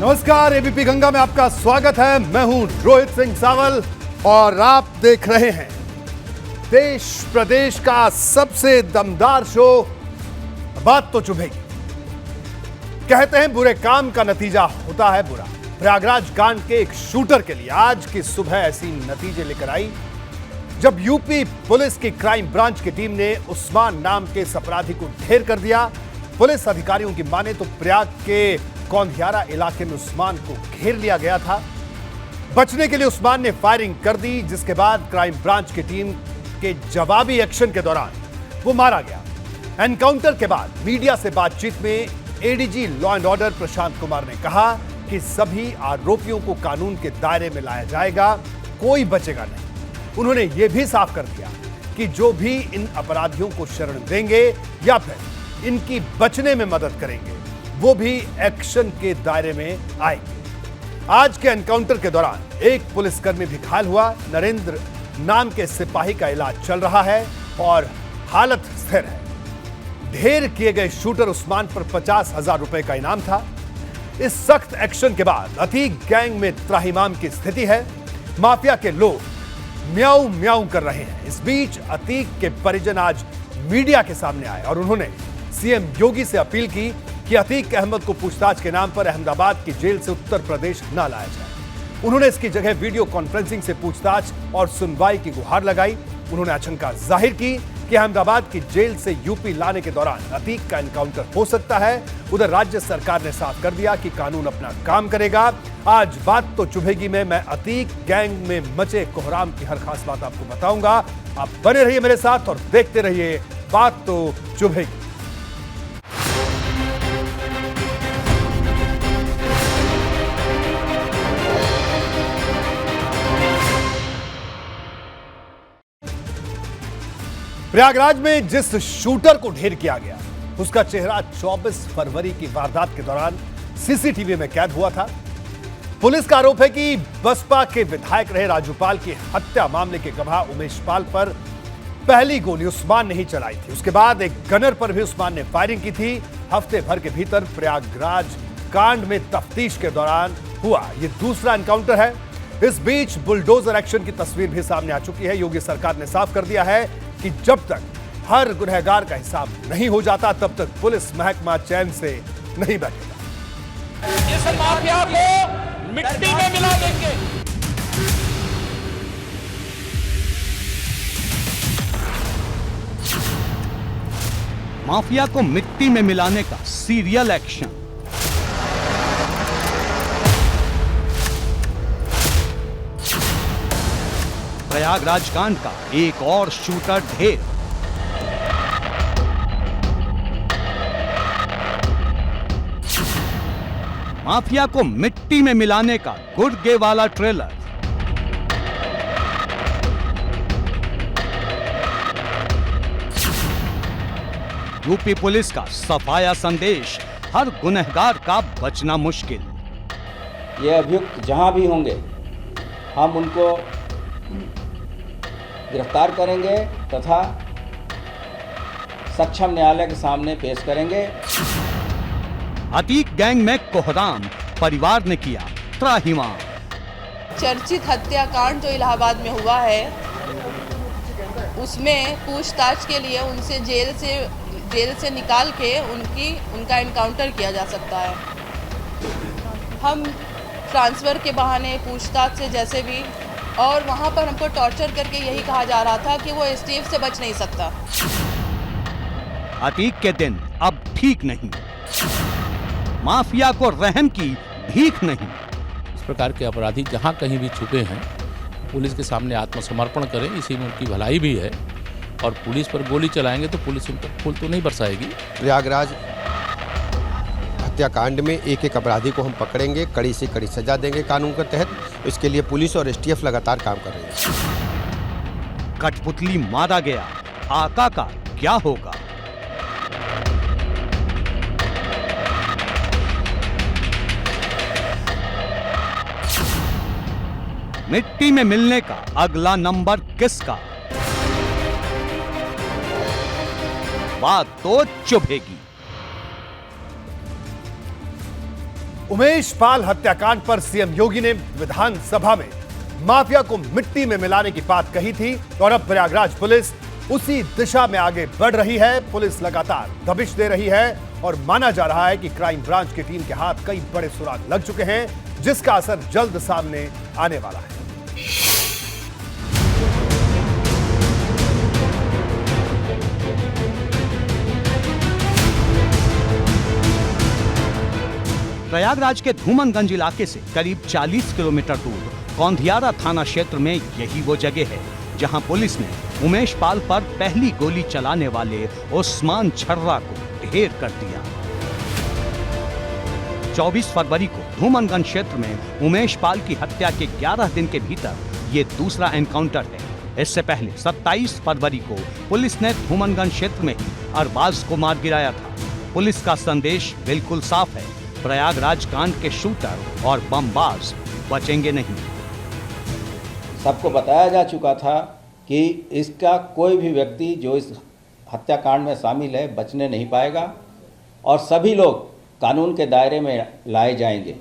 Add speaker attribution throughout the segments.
Speaker 1: नमस्कार, एबीपी गंगा में आपका स्वागत है। मैं हूं रोहित सिंह सावल और आप देख रहे हैं देश प्रदेश का सबसे दमदार शो बात तो चुभेगी। कहते हैं बुरे काम का नतीजा होता है बुरा। प्रयागराज कांड के एक शूटर के लिए आज की सुबह ऐसी नतीजे लेकर आई जब यूपी पुलिस की क्राइम ब्रांच की टीम ने उस्मान नाम के इस अपराधी को ढेर कर दिया। पुलिस अधिकारियों की माने तो प्रयाग के कौंधियारा इलाके में उस्मान को घेर लिया गया था। बचने के लिए उस्मान ने फायरिंग कर दी, जिसके बाद क्राइम ब्रांच की टीम के जवाबी एक्शन के दौरान वो मारा गया। एनकाउंटर के बाद मीडिया से बातचीत में ADG law and order Prashant Kumar ने कहा कि सभी आरोपियों को कानून के दायरे में लाया जाएगा, कोई बचेगा नहीं। उन्होंने ये भी साफ कर दिया कि जो भी इन अपराधियों को शरण देंगे या फिर इनकी बचने में मदद करेंगे वो भी एक्शन के दायरे में आएंगे। आज के एनकाउंटर के दौरान एक पुलिसकर्मी भी घायल हुआ। नरेंद्र नाम के सिपाही का इलाज चल रहा है और हालत स्थिर है। ढेर किए गए शूटर उस्मान पर 50,000 रुपए का इनाम था। इस सख्त एक्शन के बाद अतीक गैंग में त्राहिमाम की स्थिति है। माफिया के लोग म्याऊं म्याऊं कर रहे हैं। इस बीच अतीक के परिजन आज मीडिया के सामने आए और उन्होंने सीएम योगी से अपील की कि अतीक अहमद को पूछताछ के नाम पर अहमदाबाद की जेल से उत्तर प्रदेश न लाया जाए। उन्होंने इसकी जगह वीडियो कॉन्फ्रेंसिंग से पूछताछ और सुनवाई की गुहार लगाई। उन्होंने आशंका जाहिर की कि अहमदाबाद की जेल से यूपी लाने के दौरान अतीक का एनकाउंटर हो सकता है। उधर राज्य सरकार ने साफ कर दिया कि कानून अपना काम करेगा। आज बात तो चुभेगी में मैं अतीक गैंग में मचे कोहराम की हर खास बात आपको बताऊंगा। आप बने रहिए मेरे साथ और देखते रहिए बात तो चुभेगी। प्रयागराज में जिस शूटर को ढेर किया गया उसका चेहरा 24 फरवरी की वारदात के दौरान सीसीटीवी में कैद हुआ था। पुलिस का आरोप है कि बसपा के विधायक रहे राजूपाल की हत्या मामले के गवाह उमेश पाल पर पहली गोली उस्मान ने ही चलाई थी। उसके बाद एक गनर पर भी उस्मान ने फायरिंग की थी। हफ्ते भर के भीतर प्रयागराज कांड में तफ्तीश के दौरान हुआ ये दूसरा एनकाउंटर है। इस बीच बुलडोजर एक्शन की तस्वीर भी सामने आ चुकी है। योगी सरकार ने साफ कर दिया है कि जब तक हर गुनहगार का हिसाब नहीं हो जाता तब तक पुलिस महकमा चैन से नहीं बैठेगा।
Speaker 2: इस माफिया को मिट्टी में मिला देंगे।
Speaker 3: माफिया को मिट्टी में मिलाने का सीरियल एक्शन। प्रयागराज कांड का एक और शूटर ढेर। माफिया को मिट्टी में मिलाने का गुर्गे वाला ट्रेलर। यूपी पुलिस का सफाया संदेश, हर गुनहगार का बचना मुश्किल।
Speaker 4: ये अभियुक्त जहां भी होंगे हम उनको गिरफ्तार करेंगे तथा सक्षम न्यायालय के सामने पेश करेंगे।
Speaker 3: अतीक गैंग में कोहराम, परिवार ने किया त्राहिमाम।
Speaker 5: चर्चित हत्याकांड जो इलाहाबाद में हुआ है उसमें पूछताछ के लिए उनसे जेल से निकाल के उनका एनकाउंटर किया जा सकता है। हम ट्रांसफ़र के बहाने पूछताछ से जैसे भी, और वहाँ पर हमको टॉर्चर करके यही कहा जा रहा था कि वो एसटीएफ से बच नहीं सकता।
Speaker 3: अतीक के दिन अब ठीक नहीं, माफिया को रहम की भीख नहीं।
Speaker 6: इस प्रकार के अपराधी जहां कहीं भी छुपे हैं पुलिस के सामने आत्मसमर्पण करें, इसी में उनकी भलाई भी है। और पुलिस पर गोली चलाएंगे तो पुलिस उन पर फूल तो नहीं बरसाएगी।
Speaker 7: प्रयागराज हत्याकांड में एक एक अपराधी को हम पकड़ेंगे, कड़ी से कड़ी सजा देंगे कानून के तहत। इसके लिए पुलिस और एसटीएफ लगातार काम कर रही है।
Speaker 3: कठपुतली मारा गया, आका का क्या होगा? मिट्टी में मिलने का अगला नंबर किसका? बात तो चुभेगी।
Speaker 1: उमेश पाल हत्याकांड पर सीएम योगी ने विधानसभा में माफिया को मिट्टी में मिलाने की बात कही थी और अब प्रयागराज पुलिस उसी दिशा में आगे बढ़ रही है। पुलिस लगातार दबिश दे रही है और माना जा रहा है कि क्राइम ब्रांच की टीम के हाथ कई बड़े सुराग लग चुके हैं, जिसका असर जल्द सामने आने वाला है।
Speaker 3: प्रयागराज के धूमनगंज इलाके से करीब 40 किलोमीटर दूर कौंधियारा थाना क्षेत्र में यही वो जगह है जहां पुलिस ने उमेश पाल पर पहली गोली चलाने वाले उस्मान छर्रा को ढेर कर दिया। 24 फरवरी को धूमनगंज क्षेत्र में उमेश पाल की हत्या के 11 दिन के भीतर ये दूसरा एनकाउंटर है। इससे पहले 27 फरवरी को पुलिस ने धूमनगंज क्षेत्र में ही अरबाज को मार गिराया था। पुलिस का संदेश बिल्कुल साफ है, प्रयागराज कांड के शूटर और बमबाज बचेंगे नहीं।
Speaker 4: सबको बताया जा चुका था कि इसका कोई भी व्यक्ति जो इस हत्याकांड में शामिल है बचने नहीं पाएगा और सभी लोग कानून के दायरे में लाए जाएंगे।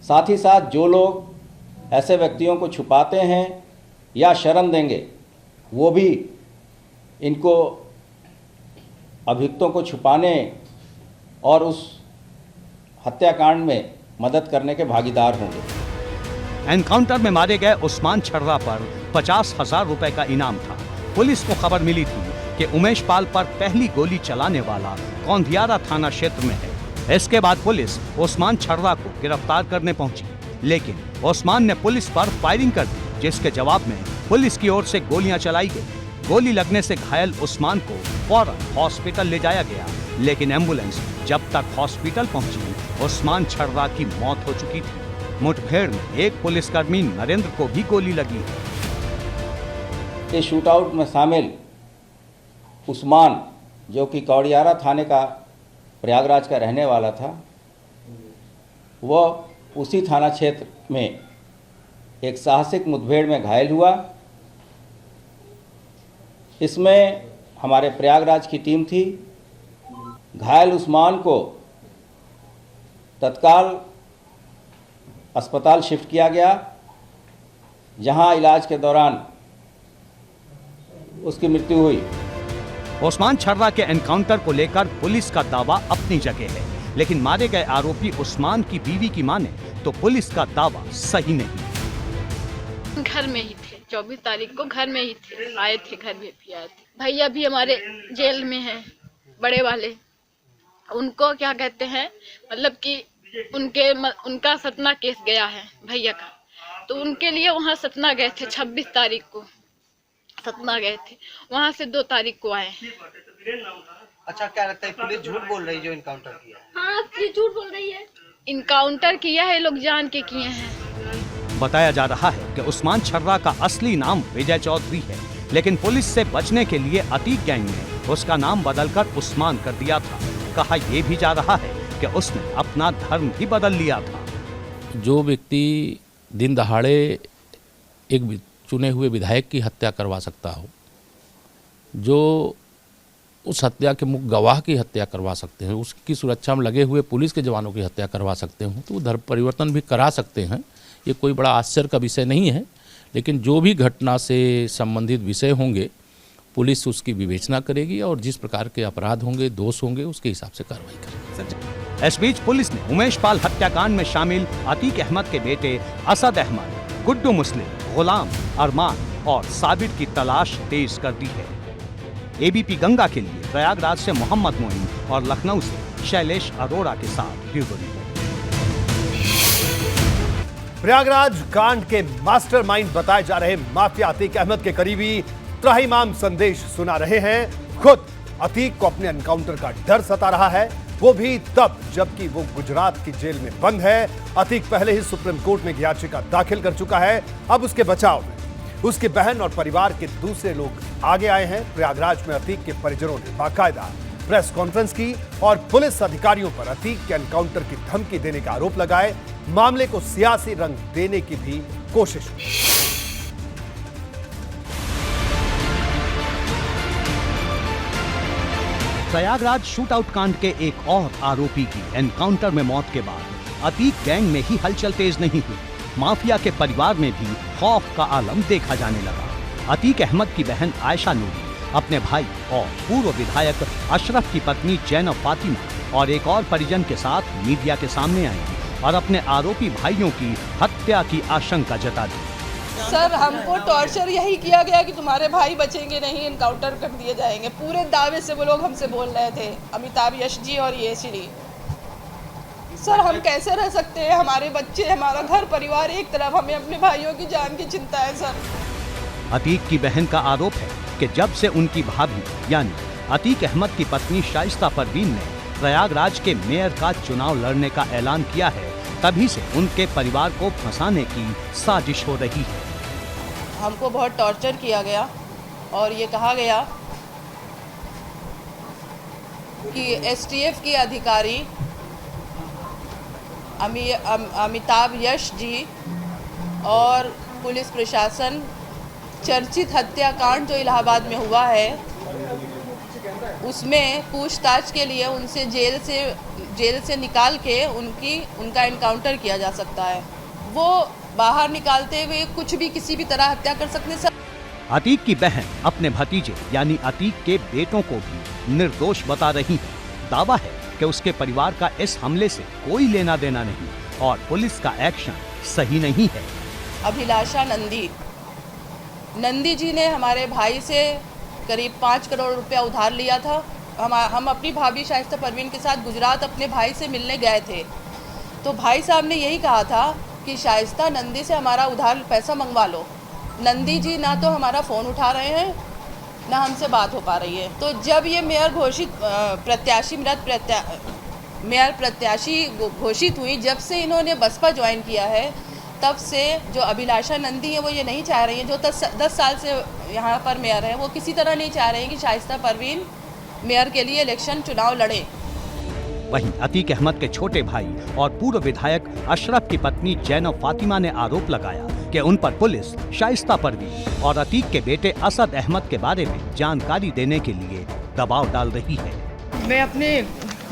Speaker 4: साथ ही साथ जो लोग ऐसे व्यक्तियों को छुपाते हैं या शरण देंगे, वो भी इनको अभियुक्तों को छुपाने और उस हत्याकांड में मदद करने के भागीदार होंगे।
Speaker 3: एनकाउंटर में मारे गए उस्मान छर्रा पर 50,000 रुपए का इनाम था। पुलिस को खबर मिली थी कि उमेश पाल पर पहली गोली चलाने वाला कौंधियारा थाना क्षेत्र में है। इसके बाद पुलिस उस्मान छर्रा को गिरफ्तार करने पहुंची, लेकिन उस्मान ने पुलिस पर फायरिंग कर दी, जिसके जवाब में पुलिस की ओर से गोलियां चलाई गई। गोली लगने से घायल उस्मान को फौरन हॉस्पिटल ले जाया गया, लेकिन एम्बुलेंस जब तक हॉस्पिटल पहुंची उस्मान छर्रा की मौत हो चुकी थी। मुठभेड़ में एक पुलिसकर्मी नरेंद्र को भी गोली लगी है।
Speaker 4: इस शूटआउट में शामिल उस्मान, जो कि कौड़ियारा थाने का प्रयागराज का रहने वाला था, वह उसी थाना क्षेत्र में एक साहसिक मुठभेड़ में घायल हुआ। इसमें हमारे प्रयागराज की टीम थी। घायल उस्मान को तत्काल अस्पताल शिफ्ट किया गया, जहां इलाज के दौरान उसकी मृत्यु हुई।
Speaker 3: उस्मान छर्रा के एनकाउंटर को लेकर पुलिस का दावा अपनी जगह है, लेकिन मारे गए आरोपी उस्मान की बीवी की माने तो पुलिस का दावा सही नहीं।
Speaker 8: घर में ही थे, 24 तारीख को घर में ही थे, आए थे, घर में भी आए थे। भैया भी हमारे जेल में हैं, बड़े वाले। उनको क्या कहते हैं, मतलब कि उनका सतना केस गया है भैया का, तो उनके लिए वहाँ सतना गए थे। 26 तारीख को सतना गए थे, वहाँ से 2 तारीख को आए।
Speaker 9: अच्छा, क्या लगता है पुलिस झूठ बोल रही है जो इनकाउंटर किया है?
Speaker 8: हाँ, ये झूठ बोल रही है। इनकाउंटर किया है, लोग जान के किए हैं।
Speaker 3: बताया जा रहा है कि उस्मान छर्रा का असली नाम विजय चौधरी है, लेकिन पुलिस से बचने के लिए अतीक गैंग ने उसका नाम बदलकर उस्मान कर दिया था। कहा यह भी जा रहा है कि उसने अपना धर्म भी बदल लिया था।
Speaker 6: जो व्यक्ति दिन दहाड़े एक चुने हुए विधायक की हत्या करवा सकता हो, जो उस हत्या के मुख्य गवाह की हत्या करवा सकते हैं, उसकी सुरक्षा में लगे हुए पुलिस के जवानों की हत्या करवा सकते हो, तो धर्म परिवर्तन भी करा सकते हैं। ये कोई बड़ा आश्चर्य का विषय नहीं है, लेकिन जो भी घटना से संबंधित विषय होंगे पुलिस उसकी विवेचना करेगी और जिस प्रकार के अपराध होंगे, दोष होंगे, उसके हिसाब से कार्रवाई करेगी।
Speaker 3: इस बीच पुलिस ने उमेश पाल हत्याकांड में शामिल अतीक अहमद के बेटे असद अहमद, गुड्डू मुस्लिम, गुलाम, अरमान और साबिर की तलाश तेज कर दी है। एबीपी गंगा के लिए प्रयागराज से मोहम्मद मोइन और लखनऊ से शैलेश अरोड़ा के साथ ब्यूरो रिपोर्ट।
Speaker 1: प्रयागराज कांड के मास्टरमाइंड बताए जा रहे माफिया अतीक अहमद के करीबी त्राहिमाम संदेश सुना रहे हैं। खुद अतीक को अपने एनकाउंटर का डर सता रहा है, वो भी तब जबकि वो गुजरात की जेल में बंद है। अतीक पहले ही सुप्रीम कोर्ट में याचिका दाखिल कर चुका है। अब उसके बचाव में उसकी बहन और परिवार के दूसरे लोग आगे आए हैं। प्रयागराज में अतीक के परिजनों ने बाकायदा प्रेस कॉन्फ्रेंस की और पुलिस अधिकारियों पर अतीक के एनकाउंटर की धमकी देने का आरोप लगाए। मामले को सियासी रंग देने की भी कोशिश की।
Speaker 3: प्रयागराज शूटआउट कांड के एक और आरोपी की एनकाउंटर में मौत के बाद अतीक गैंग में ही हलचल तेज नहीं हुई, माफिया के परिवार में भी खौफ का आलम देखा जाने लगा। अतीक अहमद की बहन आयशा नूरी अपने भाई और पूर्व विधायक अशरफ की पत्नी जैनब फातिमा और एक और परिजन के साथ मीडिया के सामने आई और अपने आरोपी भाइयों की हत्या की आशंका जता दी।
Speaker 5: सर, हमको टॉर्चर यही किया गया कि तुम्हारे भाई बचेंगे नहीं, इनकाउंटर कर दिए जाएंगे। पूरे दावे से वो लोग हमसे बोल रहे थे, अमिताभ यश जी और ये श्री। सर, हम कैसे रह सकते हैं? हमारे बच्चे, हमारा घर परिवार एक तरफ, हमें अपने भाइयों की जान की चिंता है सर।
Speaker 3: अतीक की बहन का आरोप है कि जब से उनकी भाभी यानी अतीक अहमद की पत्नी शाइस्ता परवीन ने प्रयागराज के मेयर का चुनाव लड़ने का ऐलान किया है, तभी से उनके परिवार को फंसाने की साजिश हो रही है।
Speaker 5: हमको बहुत टॉर्चर किया गया और ये कहा गया कि एसटीएफ के अधिकारी अमिताभ यश जी और पुलिस प्रशासन चर्चित हत्याकांड जो इलाहाबाद में हुआ है उसमें पूछताछ के लिए उनसे जेल से निकाल के उनका एनकाउंटर किया जा सकता है। वो बाहर निकालते हुए कुछ भी किसी भी तरह हत्या कर सकते हैं।
Speaker 3: अतीक की बहन अपने भतीजे यानी अतीक के बेटों को भी निर्दोष बता रही है। दावा है कि उसके परिवार का इस हमले से कोई लेना देना नहीं और पुलिस का एक्शन सही नहीं है।
Speaker 5: अभिलाषा नंदी जी ने हमारे भाई से करीब 5 करोड़ रुपया उधार लिया था। हम अपनी भाभी शाइस्ता परवीन के साथ गुजरात अपने भाई से मिलने गए थे, तो भाई साहब ने यही कहा था कि शाइस्ता नंदी से हमारा उधार पैसा मंगवा लो। नंदी जी ना तो हमारा फ़ोन उठा रहे हैं ना हमसे बात हो पा रही है। तो जब ये मेयर प्रत्याशी घोषित हुई, जब से इन्होंने बसपा ज्वाइन किया है, तब से जो अभिलाषा नंदी है वो ये नहीं चाह रही हैं, जो 10 साल से यहाँ पर मेयर है, वो किसी तरह नहीं चाह रहे हैं कि शाइस्ता परवीन मेयर के लिए इलेक्शन चुनाव लड़े।
Speaker 3: वहीं अतीक अहमद के छोटे भाई और पूर्व विधायक अशरफ की पत्नी जैनब फातिमा ने आरोप लगाया कि उन पर पुलिस शाइस्ता परवीन और अतीक के बेटे असद अहमद के बारे में जानकारी देने के लिए दबाव डाल रही है।
Speaker 10: मैं अपने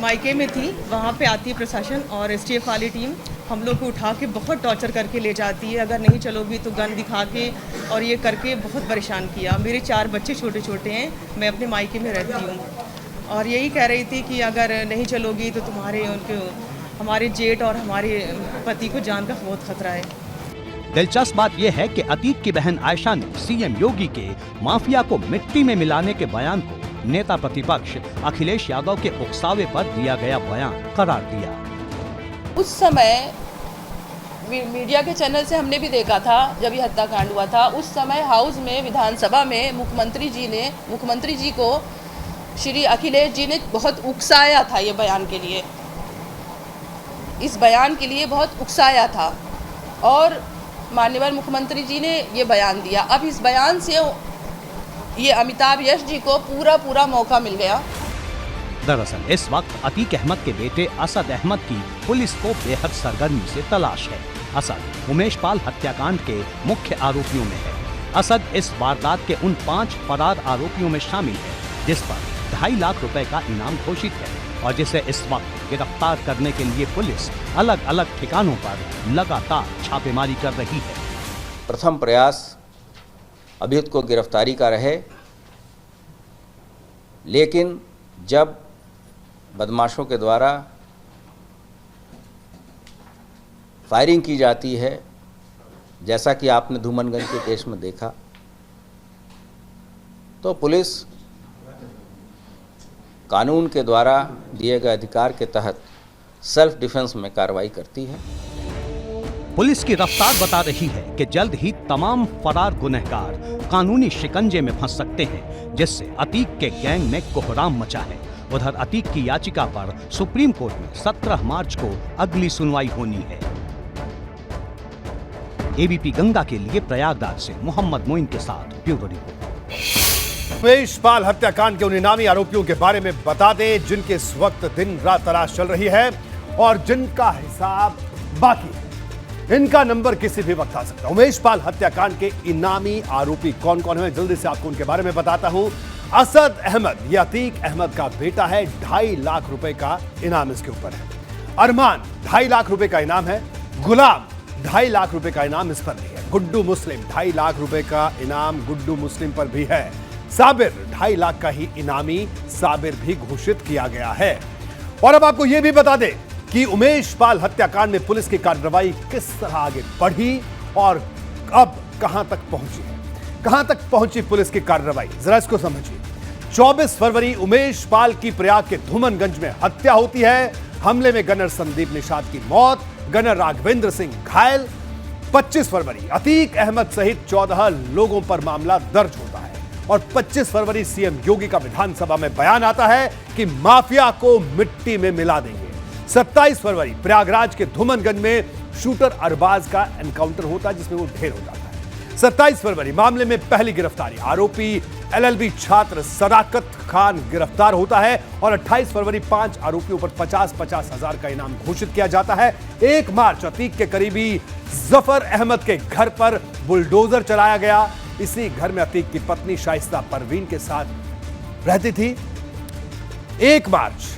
Speaker 10: मायके में थी, वहाँ पे आती है प्रशासन और एसटीएफ वाली टीम, हम लोग को उठा के बहुत टॉर्चर करके ले जाती है। अगर नहीं चलोगी तो गन दिखा के और ये करके बहुत परेशान किया। मेरे 4 बच्चे छोटे छोटे हैं, मैं अपने मायके में रहती हूँ और यही कह रही थी कि अगर नहीं चलोगी तो हमारे जेठ और हमारे पति को जान का बहुत खतरा है।
Speaker 3: दिलचस्प बात यह है कि अतीक की बहन आयशा ने सीएम योगी के माफिया को मिट्टी में मिलाने के बयान को नेता प्रतिपक्ष अखिलेश यादव के उकसावे पर दिया गया बयान करार दिया।
Speaker 5: उस समय मीडिया के चैनल से हमने भी देखा था, जब ये हत्याकांड हुआ था, उस समय हाउस में विधानसभा में मुख्यमंत्री जी को श्री अखिलेश जी ने बहुत उकसाया था। ये बयान के लिए, इस बयान के लिए बहुत उकसाया था और माननीय मुख्यमंत्री जी ने ये बयान दिया। अब इस बयान से ये अमिताभ यश जी को पूरा मौका मिल गया।
Speaker 3: दरअसल इस वक्त अतीक अहमद के बेटे असद अहमद की पुलिस को बेहद सरगर्मी से तलाश है। असद उमेश पाल हत्याकांड के मुख्य आरोपियों में है। असद इस वारदात के उन 5 फरार आरोपियों में शामिल है जिस पर 2.5 लाख रुपए का इनाम घोषित है और जिसे इस वक्त गिरफ्तार करने के लिए पुलिस अलग अलग ठिकानों पर लगातार छापेमारी कर रही है।
Speaker 4: प्रथम प्रयास अभियुक्त को गिरफ्तारी का रहे, लेकिन जब बदमाशों के द्वारा फायरिंग की जाती है, जैसा कि आपने धूमनगंज के केस में देखा, तो पुलिस कानून के द्वारा दिए गए अधिकार के तहत सेल्फ डिफेंस में कार्रवाई करती है।
Speaker 3: पुलिस की रफ्तार बता रही है कि जल्द ही तमाम फरार गुनहगार कानूनी शिकंजे में फंस सकते हैं, जिससे अतीक के गैंग में कोहराम मचा है। उधर अतीक की याचिका पर सुप्रीम कोर्ट में 17 मार्च को अगली सुनवाई होनी है। एबीपी गंगा के लिए प्रयागराज से मोहम्मद मोइन के साथ ब्यूरो रिपोर्ट।
Speaker 1: उमेश पाल हत्याकांड के उन इनामी आरोपियों के बारे में बता दें जिनके इस वक्त दिन रात तलाश चल रही है और जिनका हिसाब बाकी है। इनका नंबर किसी भी वक्त आ सकता है। उमेश पाल हत्याकांड के इनामी आरोपी कौन कौन है, जल्दी से आपको उनके बारे में बताता हूं। असद अहमद, ये अतीक अहमद का बेटा है। 2.5 लाख रुपए का इनाम इसके ऊपर है। अरमान 2.5 लाख रुपए का इनाम है। गुलाम 2.5 लाख रुपए का इनाम इस पर भी है। गुड्डू मुस्लिम 2.5 लाख रुपए का इनाम गुड्डू मुस्लिम पर भी है। साबिर 2.5 लाख का ही इनामी साबिर भी घोषित किया गया है। और अब आपको यह भी बता दें कि उमेश पाल हत्याकांड में पुलिस की कार्रवाई किस तरह आगे बढ़ी और अब कहां तक पहुंची है। कहां तक पहुंची पुलिस की कार्रवाई, जरा इसको समझिए। 24 फरवरी उमेश पाल की प्रयाग के धूमनगंज में हत्या होती है। हमले में गनर संदीप निषाद की मौत, गनर राघवेंद्र सिंह घायल। 25 फरवरी अतीक अहमद सहित 14 लोगों पर मामला दर्ज होता है और 25 फरवरी सीएम योगी का विधानसभा में बयान आता है कि माफिया को मिट्टी में मिला देंगे। 27 फरवरी प्रयागराज के धूमनगंज में शूटर अरबाज का एनकाउंटर होता है जिसमें वो ढेर हो जाता है। 27 फरवरी मामले में पहली गिरफ्तारी, आरोपी एलएलबी छात्र सदाकत खान गिरफ्तार होता है और 28 फरवरी 5 आरोपियों पर 50-50 हजार का इनाम घोषित किया जाता है। 1 मार्च अतीक के करीबी जफर अहमद के घर पर बुलडोजर चलाया गया। इसी घर में अतीक की पत्नी शाइस्ता परवीन के साथ रहती थी। 1 मार्च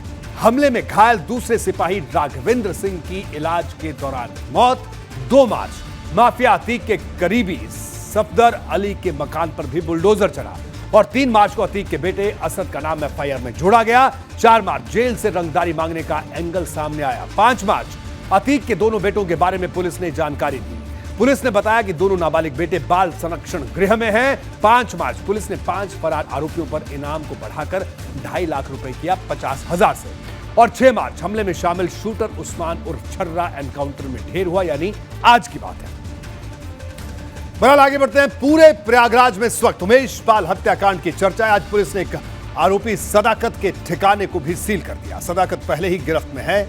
Speaker 1: हमले में घायल दूसरे सिपाही राघवेंद्र सिंह की इलाज के दौरान मौत। 2 मार्च माफिया अतीक के करीबी सफदर अली के मकान पर भी बुलडोजर चला और 3 मार्च को अतीक के बेटे असद का नाम एफआईआर में जोड़ा गया। 4 मार्च जेल से रंगदारी मांगने का एंगल सामने आया। 5 मार्च अतीक के दोनों बेटों के बारे में पुलिस ने जानकारी दी। पुलिस ने बताया कि दोनों नाबालिग बेटे बाल संरक्षण गृह में हैं। 5 मार्च पुलिस ने 5 फरार आरोपियों पर इनाम को बढ़ाकर 2.5 लाख रुपए किया 50,000 से। और 6 मार्च हमले में शामिल शूटर उस्मान उर्फ छर्रा एनकाउंटर में ढेर हुआ, यानी आज की बात है। बहरहाल आगे बढ़ते हैं। पूरे प्रयागराज में इस वक्त उमेश पाल हत्याकांड की चर्चा है। आज पुलिस ने एक आरोपी सदाकत के ठिकाने को भी सील कर दिया। सदाकत पहले ही गिरफ्त में है।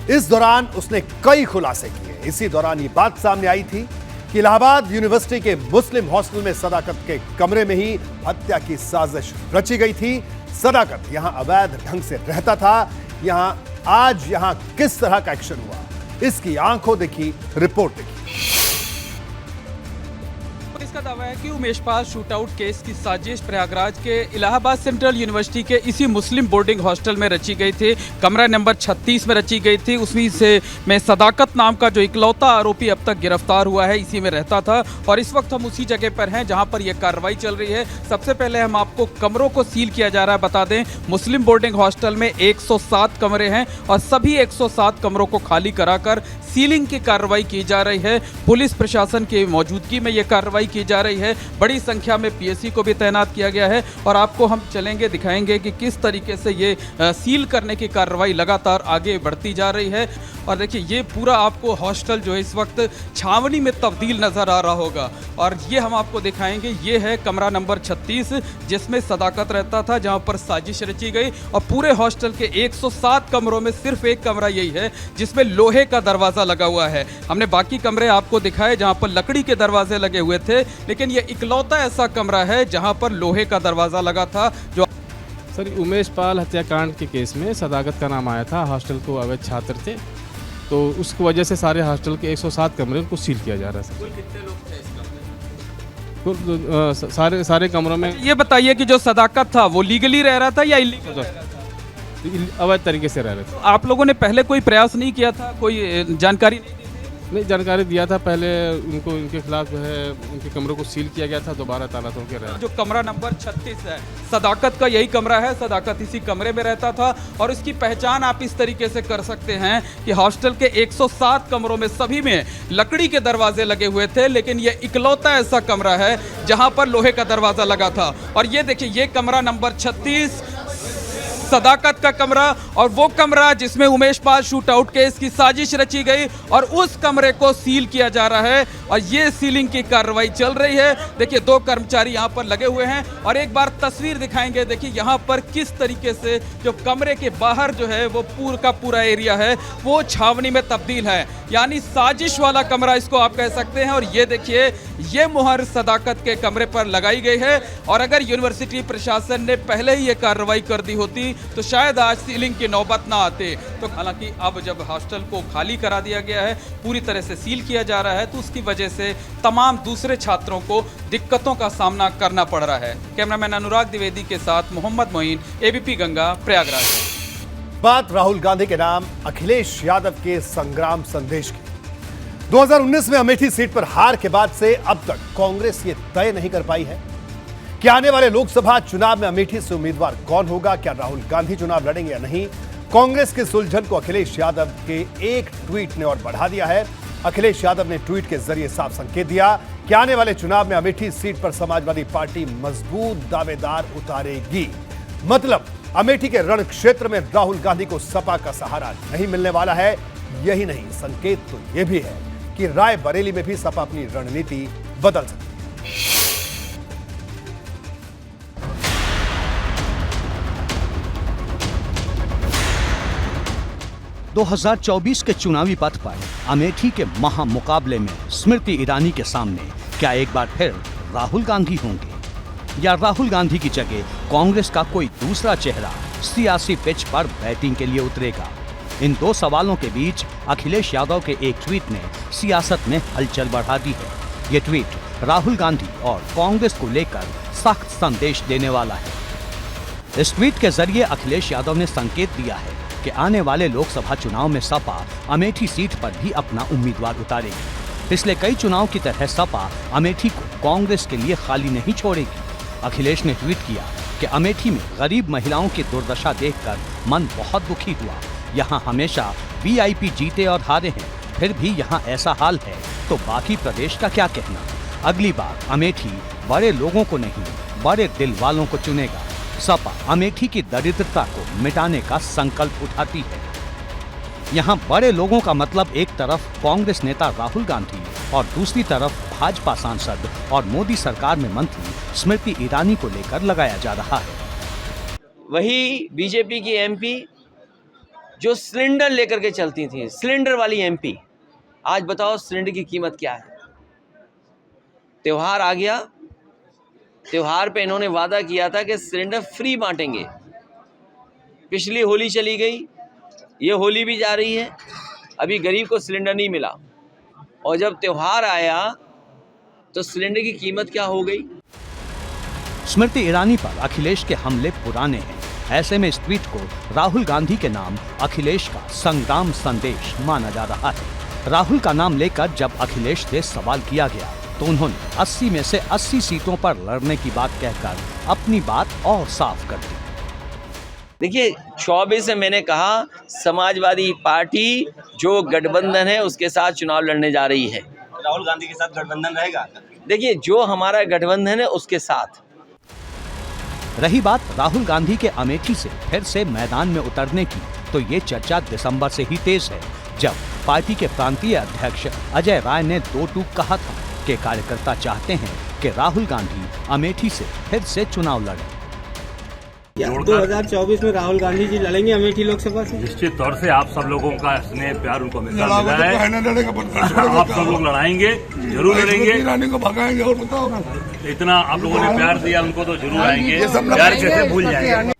Speaker 1: इस दौरान उसने कई खुलासे किए। इसी दौरान ये बात सामने आई थी कि इलाहाबाद यूनिवर्सिटी के मुस्लिम हॉस्टल में सदाकत के कमरे में ही हत्या की साजिश रची गई थी। सदाकत यहां अवैध ढंग से रहता था। आज यहां किस तरह का एक्शन हुआ, इसकी आंखों देखी रिपोर्ट देखी।
Speaker 11: पुलिस का दावा है कि उमेश पाल शूटआउट केस की साजिश प्रयागराज के इलाहाबाद सेंट्रल यूनिवर्सिटी के इसी मुस्लिम बोर्डिंग हॉस्टल में रची गई थी। कमरा नंबर 36 में रची गई थी। उसी से में सदाकत नाम का जो इकलौता आरोपी अब तक गिरफ्तार हुआ है, इसी में रहता था और इस वक्त हम उसी जगह पर हैं जहां पर यह कार्रवाई चल रही है। सबसे पहले हम आपको कमरों को सील किया जा रहा है। बता दें, मुस्लिम बोर्डिंग हॉस्टल में 107 कमरे हैं और सभी 107 कमरों को खाली कराकर सीलिंग की कार्रवाई की जा रही है। पुलिस प्रशासन की मौजूदगी में यह कार्रवाई की जा रही है। बड़ी संख्या में पीएससी को भी तैनात किया गया है और आपको हम चलेंगे दिखाएंगे कि किस तरीके से ये सील करने की कार्रवाई लगातार आगे बढ़ती जा रही है। और देखिए, ये पूरा आपको हॉस्टल जो है इस वक्त छावनी में तब्दील नज़र आ रहा होगा और ये हम आपको दिखाएंगे। ये है कमरा नंबर 36 जिसमें सदाकत रहता था, जहाँ पर साजिश रची गई और पूरे हॉस्टल के 107 कमरों में सिर्फ एक कमरा यही है जिसमें लोहे का दरवाज़ा लगा हुआ है। हमने बाकी कमरे आपको दिखाए जहाँ पर लकड़ी के दरवाजे लगे हुए थे, लेकिन ये इकलौता ऐसा कमरा है जहाँ पर लोहे का दरवाज़ा लगा था। जो
Speaker 12: सर, उमेश पाल हत्याकांड के केस में सदाकत का नाम आया था। हॉस्टल को अवैध छात्र थे, तो उसकी वजह से सारे हॉस्टल के 107 कमरे उनको सील किया जा रहा है।
Speaker 11: कुल कितने लोग थे इस
Speaker 12: कमरे में? सारे कमरों में।
Speaker 11: ये बताइए कि जो सदाकत था वो लीगली रह रहा था या इलीगल रह रहा था?
Speaker 12: अवैध तरीके से रह रहे थे।
Speaker 11: आप लोगों ने पहले कोई प्रयास नहीं किया था, कोई जानकारी नहीं दी थी?
Speaker 12: नहीं, जानकारी दिया था पहले उनको, इनके खिलाफ जो है उनके कमरों को सील किया गया था, दोबारा ताला तोड़ के रहा।
Speaker 11: जो कमरा नंबर 36 है, सदाकत का यही कमरा है। सदाकत इसी कमरे में रहता था और इसकी पहचान आप इस तरीके से कर सकते हैं कि हॉस्टल के 107 कमरों में सभी में लकड़ी के दरवाजे लगे हुए थे, लेकिन ये इकलौता ऐसा कमरा है जहां पर लोहे का दरवाजा लगा था। और ये देखिए, ये कमरा नंबर 36 सदाकत का कमरा और वो कमरा जिसमें उमेश पाल शूटआउट केस की साजिश रची गई और उस कमरे को सील किया जा रहा है और ये सीलिंग की कार्रवाई चल रही है। देखिए, 2 कर्मचारी यहाँ पर लगे हुए हैं और एक बार तस्वीर दिखाएंगे। देखिए यहाँ पर किस तरीके से जो कमरे के बाहर जो है वो पूरा का पूरा एरिया है वो छावनी में तब्दील है, यानी साजिश वाला कमरा इसको आप कह सकते हैं। और ये देखिए, ये मुहर सदाकत के कमरे पर लगाई गई है और अगर यूनिवर्सिटी प्रशासन ने पहले ही ये कार्रवाई कर दी होती तो शायद आज सीलिंग की नौबत ना आते। तो हालांकि अब जब हॉस्टल को खाली करा दिया गया है, पूरी तरह से सील किया जा रहा है, तो उसकी वजह से तमाम दूसरे छात्रों को दिक्कतों का सामना करना पड़ रहा है। कैमरामैन अनुराग द्विवेदी के साथ मोहम्मद मोइन, एबीपी गंगा, प्रयागराज।
Speaker 1: बात राहुल गांधी के नाम अखिलेश यादव के संग्राम संदेश की। 2019 में अमेठी सीट पर हार के बाद से अब तक कांग्रेस ये तय नहीं कर पाई है कि आने वाले लोकसभा चुनाव में अमेठी से उम्मीदवार कौन होगा, क्या राहुल गांधी चुनाव लड़ेंगे या नहीं। कांग्रेस के सुलझन को अखिलेश यादव के एक ट्वीट ने और बढ़ा दिया है। अखिलेश यादव ने ट्वीट के जरिए साफ संकेत दिया कि आने वाले चुनाव में अमेठी सीट पर समाजवादी पार्टी मजबूत दावेदार उतारेगी। मतलब अमेठी के रण क्षेत्र में राहुल गांधी को सपा का सहारा नहीं मिलने वाला है। यही नहीं, संकेत तो यह भी है कि रायबरेली में भी सपा अपनी रणनीति बदल सकती है।
Speaker 3: 2024 के चुनावी पथ पर अमेठी के महामुकाबले में स्मृति ईरानी के सामने क्या एक बार फिर राहुल गांधी होंगे या राहुल गांधी की जगह कांग्रेस का कोई दूसरा चेहरा सियासी पिच पर बैटिंग के लिए उतरेगा। इन दो सवालों के बीच अखिलेश यादव के एक ट्वीट ने सियासत में हलचल बढ़ा दी है। ये ट्वीट राहुल गांधी और कांग्रेस को लेकर सख्त संदेश देने वाला है। इस ट्वीट के जरिए अखिलेश यादव ने संकेत दिया है कि आने वाले लोकसभा चुनाव में सपा अमेठी सीट पर भी अपना उम्मीदवार उतारेगी। पिछले कई चुनाव की तरह सपा अमेठी को कांग्रेस के लिए खाली नहीं छोड़ेगी। अखिलेश ने ट्वीट किया कि अमेठी में गरीब महिलाओं की दुर्दशा देखकर मन बहुत दुखी हुआ। यहाँ हमेशा वीआईपी जीते और हारे हैं, फिर भी यहाँ ऐसा हाल है तो बाकी प्रदेश का क्या कहना। अगली बार अमेठी बड़े लोगों को नहीं, बड़े दिल वालों को चुनेगा। सपा अमेठी की दरिद्रता को मिटाने का संकल्प उठाती है। यहाँ बड़े लोगों का मतलब एक तरफ कांग्रेस नेता राहुल गांधी और दूसरी तरफ भाजपा सांसद और मोदी सरकार में मंत्री स्मृति ईरानी को लेकर लगाया जा रहा है।
Speaker 13: वही बीजेपी की एमपी जो सिलेंडर लेकर के चलती थी, सिलेंडर वाली एमपी, आज बताओ सिलेंडर की कीमत क्या है। त्योहार आ गया, त्योहार पे इन्होंने वादा किया था कि सिलेंडर फ्री बांटेंगे। पिछली होली चली गई, ये होली भी जा रही है, अभी गरीब को सिलेंडर नहीं मिला। और जब त्योहार आया तो सिलेंडर की कीमत क्या हो गई।
Speaker 3: स्मृति ईरानी पर अखिलेश के हमले पुराने हैं। ऐसे में इस ट्वीट को राहुल गांधी के नाम अखिलेश का संग्राम संदेश माना जा रहा है। राहुल का नाम लेकर जब अखिलेश से सवाल किया गया तो उन्होंने 80 में से 80 सीटों पर लड़ने की बात कहकर अपनी बात और साफ कर दी।
Speaker 13: देखिए 24 में मैंने कहा समाजवादी पार्टी जो गठबंधन है उसके साथ चुनाव लड़ने जा रही है।
Speaker 14: राहुल गांधी के साथ गठबंधन रहेगा।
Speaker 13: देखिए जो हमारा गठबंधन है उसके साथ।
Speaker 3: रही बात राहुल गांधी के अमेठी से फिर से मैदान में उतरने की, तो ये चर्चा दिसंबर से ही तेज है, जब पार्टी के प्रांतीय अध्यक्ष अजय राय ने दो टूक कहा था कि कार्यकर्ता चाहते हैं कि राहुल गांधी अमेठी से फिर से चुनाव लड़े।
Speaker 15: 2024 में राहुल गांधी जी लड़ेंगे अमेठी लोकसभा से?
Speaker 16: निश्चित तौर से आप सब लोगों का स्नेह प्यार उनको मिला है। आप सब लोग लड़ाएंगे, जरूर लड़ेंगे, को भगाएंगे। और बताओ, इतना आप लोगों ने प्यार दिया उनको तो जरूर आएंगे, प्यार कैसे भूल जाएंगे।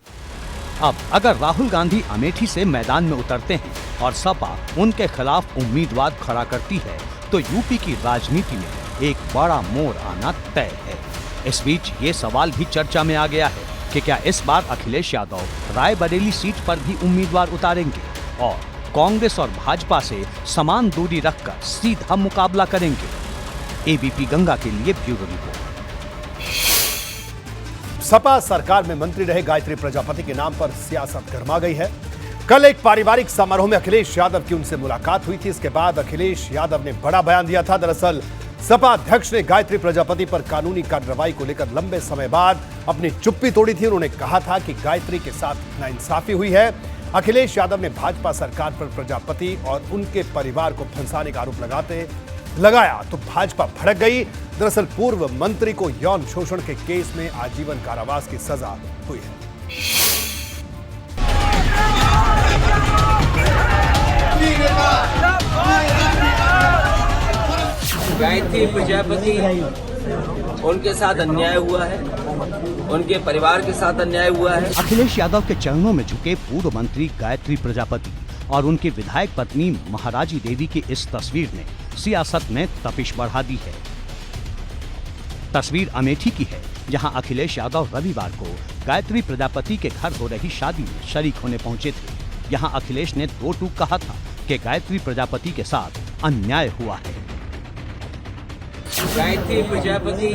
Speaker 3: अब अगर राहुल गांधी अमेठी से मैदान में उतरते हैं और सपा उनके खिलाफ उम्मीदवार खड़ा करती है तो यूपी की राजनीति में एक बड़ा मोड़ आना तय है। इस बीच ये सवाल भी चर्चा में आ गया है कि क्या इस बार अखिलेश यादव रायबरेली सीट पर भी उम्मीदवार उतारेंगे और कांग्रेस और भाजपा से समान दूरी रखकर सीधा मुकाबला करेंगे। एबीपी गंगा के लिए ब्यूरो रिपोर्ट।
Speaker 1: सपा सरकार में मंत्री रहे गायत्री प्रजापति के नाम पर सियासत गर्मा गई है। कल एक पारिवारिक समारोह में अखिलेश यादव की उनसे मुलाकात हुई थी। इसके बाद अखिलेश यादव ने बड़ा बयान दिया था। दरअसल सपा अध्यक्ष ने गायत्री प्रजापति पर कानूनी कार्रवाई को लेकर लंबे समय बाद अपनी चुप्पी तोड़ी थी। उन्होंने कहा था कि गायत्री के साथ नाइंसाफी हुई है। अखिलेश यादव ने भाजपा सरकार पर प्रजापति और उनके परिवार को फंसाने का आरोप लगाया तो भाजपा भड़क गई। दरअसल पूर्व मंत्री को यौन शोषण के केस में आजीवन कारावास की सजा हुई है।
Speaker 13: गायत्री प्रजापति उनके साथ अन्याय हुआ है, उनके परिवार के साथ अन्याय हुआ है।
Speaker 3: अखिलेश यादव के चरणों में झुके पूर्व मंत्री गायत्री प्रजापति और उनकी विधायक पत्नी महाराजी देवी की इस तस्वीर ने सियासत में तपिश बढ़ा दी है। तस्वीर अमेठी की है, जहां अखिलेश यादव रविवार को गायत्री प्रजापति के घर हो रही शादी में शरीक होने पहुंचे थे। यहाँ अखिलेश ने दो टूक कहा था कि गायत्री प्रजापति के साथ अन्याय हुआ है।
Speaker 13: गायत्री प्रजापति,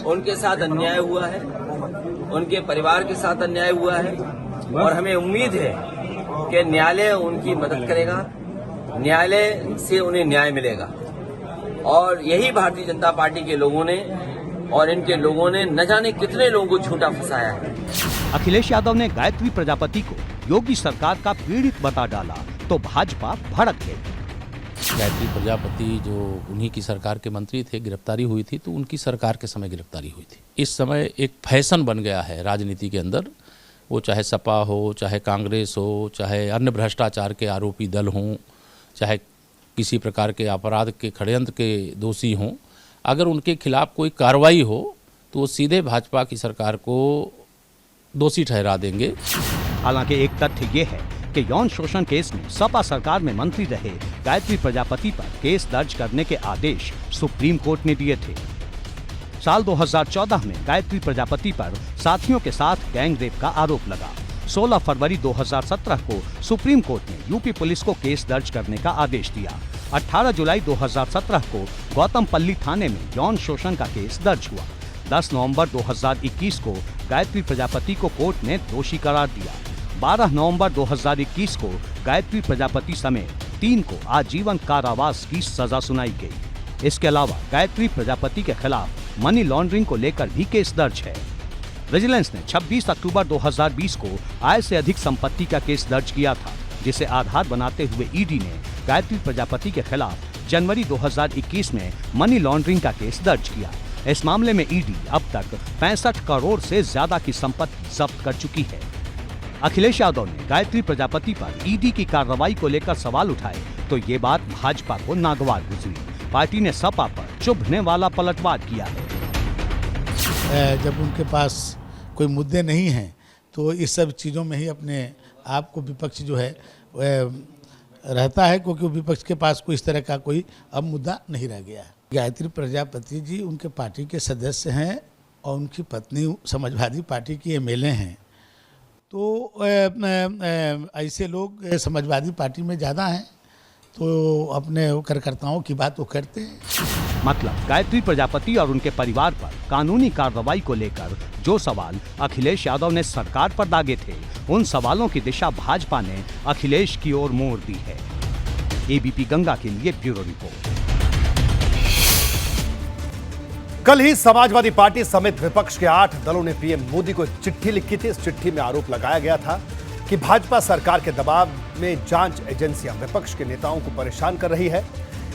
Speaker 13: उनके साथ अन्याय हुआ है, उनके परिवार के साथ अन्याय हुआ है और हमें उम्मीद है कि न्यायालय उनकी मदद करेगा, न्यायालय से उन्हें न्याय मिलेगा। और यही भारतीय जनता पार्टी के लोगों ने और इनके लोगों ने न जाने कितने लोगों को झूठा फंसाया है।
Speaker 3: अखिलेश यादव ने गायत्री प्रजापति को योगी सरकार का पीड़ित बता डाला तो भाजपा भड़क गई।
Speaker 6: गायत्री प्रजापति जो उन्हीं की सरकार के मंत्री थे, गिरफ्तारी हुई थी तो उनकी सरकार के समय गिरफ्तारी हुई थी। इस समय एक फैशन बन गया है राजनीति के अंदर, वो चाहे सपा हो, चाहे कांग्रेस हो, चाहे अन्य भ्रष्टाचार के आरोपी दल हों, चाहे किसी प्रकार के अपराध के षड्यंत्र के दोषी हों, अगर उनके खिलाफ कोई कार्रवाई हो तो वो सीधे भाजपा की सरकार को दोषी ठहरा देंगे।
Speaker 3: हालांकि एक तथ्य ये है कि यौन शोषण केस में सपा सरकार में मंत्री रहे गायत्री प्रजापति पर केस दर्ज करने के आदेश सुप्रीम कोर्ट ने दिए थे। साल 2014 में गायत्री प्रजापति पर साथियों के साथ गैंग रेप का आरोप लगा। 16 फरवरी 2017 को सुप्रीम कोर्ट ने यूपी पुलिस को केस दर्ज करने का आदेश दिया। 18 जुलाई 2017 को गौतमपल्ली थाने में यौन शोषण का केस दर्ज हुआ। 10 नवंबर 2021 को गायत्री प्रजापति को कोर्ट ने दोषी करार दिया। 12 नवंबर 2021 को गायत्री प्रजापति समेत 3 को आजीवन कारावास की सजा सुनाई गई। इसके अलावा गायत्री प्रजापति के खिलाफ मनी लॉन्ड्रिंग को लेकर भी केस दर्ज है। विजिलेंस ने 26 अक्टूबर 2020 को आय से अधिक संपत्ति का केस दर्ज किया था, जिसे आधार बनाते हुए ईडी ने गायत्री प्रजापति के खिलाफ जनवरी 2021 में मनी लॉन्ड्रिंग का केस दर्ज किया। इस मामले में ईडी अब तक 65 करोड़ से ज्यादा की संपत्ति जब्त कर चुकी है। अखिलेश यादव ने गायत्री प्रजापति पर ईडी की कार्रवाई को लेकर सवाल उठाए तो ये बात भाजपा को नागवार गुजरी। पार्टी ने सपा पर चुभने वाला पलटवार किया है।
Speaker 17: जब उनके पास कोई मुद्दे नहीं हैं तो इस सब चीज़ों में ही अपने आप को विपक्ष जो है रहता है, क्योंकि विपक्ष के पास कोई इस तरह का कोई अब मुद्दा नहीं रह गया है। गायत्री प्रजापति जी उनके पार्टी के सदस्य हैं और उनकी पत्नी समाजवादी पार्टी की एमएलए हैं, तो ऐसे लोग समाजवादी पार्टी में ज़्यादा हैं तो अपने कार्यकर्ताओं की बात वो करते हैं।
Speaker 3: मतलब गायत्री प्रजापति और उनके परिवार पर कानूनी कार्रवाई को लेकर जो सवाल अखिलेश यादव ने सरकार पर दागे थे, उन सवालों की दिशा भाजपा ने अखिलेश की ओर मोड़ दी है। एबीपी गंगा के लिए ब्यूरो रिपोर्ट।
Speaker 1: कल ही समाजवादी पार्टी समेत विपक्ष के 8 दलों ने पीएम मोदी को चिट्ठी लिखी थी। इस चिट्ठी में आरोप लगाया गया था कि भाजपा सरकार के दबाव में जांच एजेंसियां विपक्ष के नेताओं को परेशान कर रही है।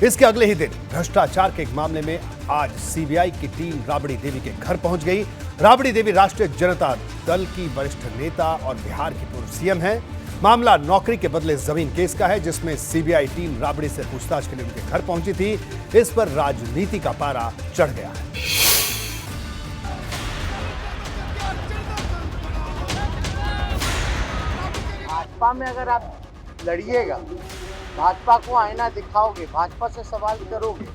Speaker 1: इसके अगले ही दिन भ्रष्टाचार के एक मामले में आज सीबीआई की टीम राबड़ी देवी के घर पहुंच गई। राबड़ी देवी राष्ट्रीय जनता दल की वरिष्ठ नेता और बिहार की पूर्व सीएम हैं। मामला नौकरी के बदले जमीन केस का है, जिसमें सीबीआई टीम राबड़ी से पूछताछ के लिए उनके घर पहुंची थी। इस पर राजनीति का पारा चढ़ गया है।
Speaker 9: भाजपा में अगर आप लड़िएगा, भाजपा को आईना दिखाओगे, भाजपा से सवाल करोगे,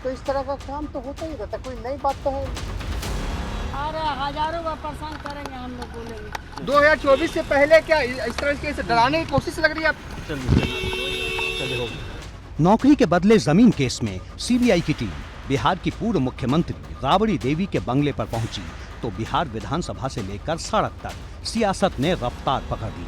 Speaker 9: तो इस तरह का काम तो होता ही रहता, कोई नई बात तो है।
Speaker 18: अरे हजारों बार परेशान करेंगे हम लोग, बोलेंगे
Speaker 9: 2024 से पहले क्या इस तरह के डराने की कोशिश लग रही है आप?
Speaker 3: नौकरी के बदले जमीन केस में सीबीआई की टीम बिहार की पूर्व मुख्यमंत्री राबड़ी देवी के बंगले पर पहुंची तो बिहार विधानसभा से लेकर सड़क तक सियासत ने रफ्तार पकड़ ली।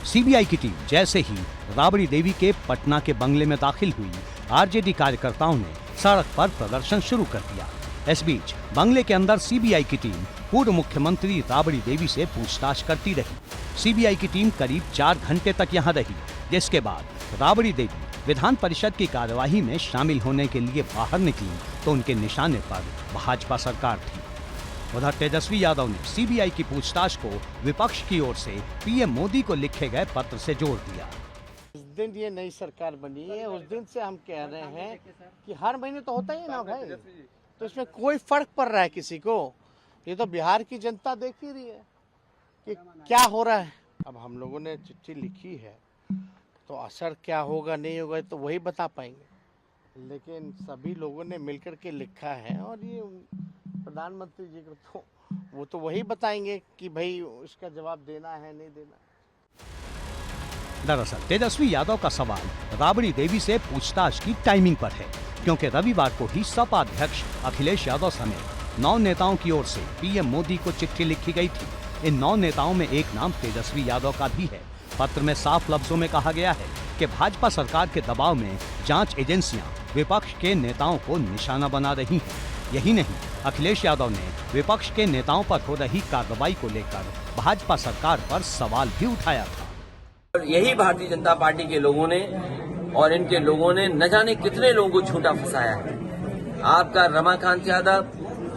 Speaker 3: सीबीआई की टीम जैसे ही राबड़ी देवी के पटना के बंगले में दाखिल हुई, आरजेडी कार्यकर्ताओं ने सड़क पर प्रदर्शन शुरू कर दिया। इस बीच बंगले के अंदर सीबीआई की टीम पूर्व मुख्यमंत्री राबड़ी देवी से पूछताछ करती रही। सीबीआई की टीम करीब 4 घंटे तक यहां रही, जिसके बाद राबड़ी देवी विधान परिषद की कार्यवाही में शामिल होने के लिए बाहर निकली तो उनके निशाने पर भाजपा सरकार थी। उधर तेजस्वी यादव ने सीबीआई की पूछताछ को विपक्ष की ओर से पीएम मोदी को लिखे गए पत्र से जोड़ दिया।
Speaker 9: उस दिन ये नई सरकार बनी है, उस दिन से हम कह रहे हैं कि हर महीने तो होता ही ना भाई, तो इसमें कोई फर्क पड़ रहा है किसी को? ये तो बिहार की जनता देख ही रही है कि क्या हो रहा है। अब हम लोगों ने चिट्ठी लिखी है तो असर क्या होगा नहीं होगा तो वही बता पाएंगे, लेकिन सभी लोगों ने मिलकर के लिखा है और ये प्रधानमंत्री जी को तो वो तो वही बताएंगे कि भाई इसका जवाब देना है नहीं देना।
Speaker 3: दरअसल तेजस्वी यादव का सवाल राबड़ी देवी से पूछताछ की टाइमिंग पर है, क्योंकि रविवार को ही सपा अध्यक्ष अखिलेश यादव समेत 9 नेताओं की ओर से पीएम मोदी को चिट्ठी लिखी गई थी। इन 9 नेताओं में एक नाम तेजस्वी यादव का भी है। पत्र में साफ लफ्जों में कहा गया है कि भाजपा सरकार के दबाव में जांच एजेंसियां विपक्ष के नेताओं को निशाना बना रही हैं। यही नहीं, अखिलेश यादव ने विपक्ष के नेताओं पर हो रही कार्रवाई को लेकर भाजपा सरकार पर सवाल भी उठाया था।
Speaker 13: यही भारतीय जनता पार्टी के लोगों ने और इनके लोगों ने न जाने कितने लोगों को झूठा फंसाया है। आपका रमाकांत यादव,